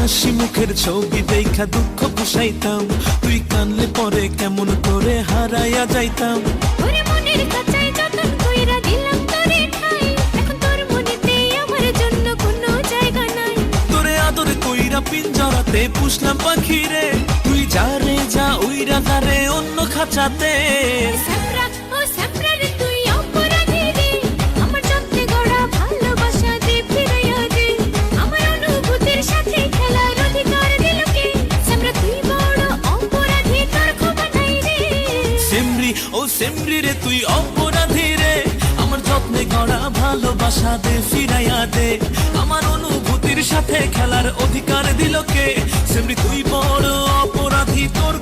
হাসি মুখের ছবি দেখা দুঃখ পুষাইতাম, তুই কানলে পরে কেমন করে হারাইয়া যাইতাম। ওরে মনের খাঁচায় যতন কইরা দিলাম তোরে ঠাই, এখন তোর মনেতে আমার জন্য কোনো জায়গা নাই। তোরে আদর কইরা পিঞ্জরাতে পুষলাম পাখি রে, তুই যা রে যা উইরা যা রে অন্য খাঁচাতে। স্যামরা ও স্যামরা রে তুই অপরাধী রে, আমার যত্নে গড়া ভালোবাসা দে ফিরাইয়া দে, আমার অনুভূতির সাথে খেলার অধিকার দিল কে। স্যামরা তুই বড় অপরাধী, তোর ক্ষমা নাই রে। সেমরি ও সেমরি রে তুই অপরাধী রে, আমার যত্নে গড়া ভালোবাসা দে ফিরাইয়া দে, আমার অনুভূতির সাথে খেলার অধিকার দিল কে। সেমরি তুই বড় অপরাধী, তোর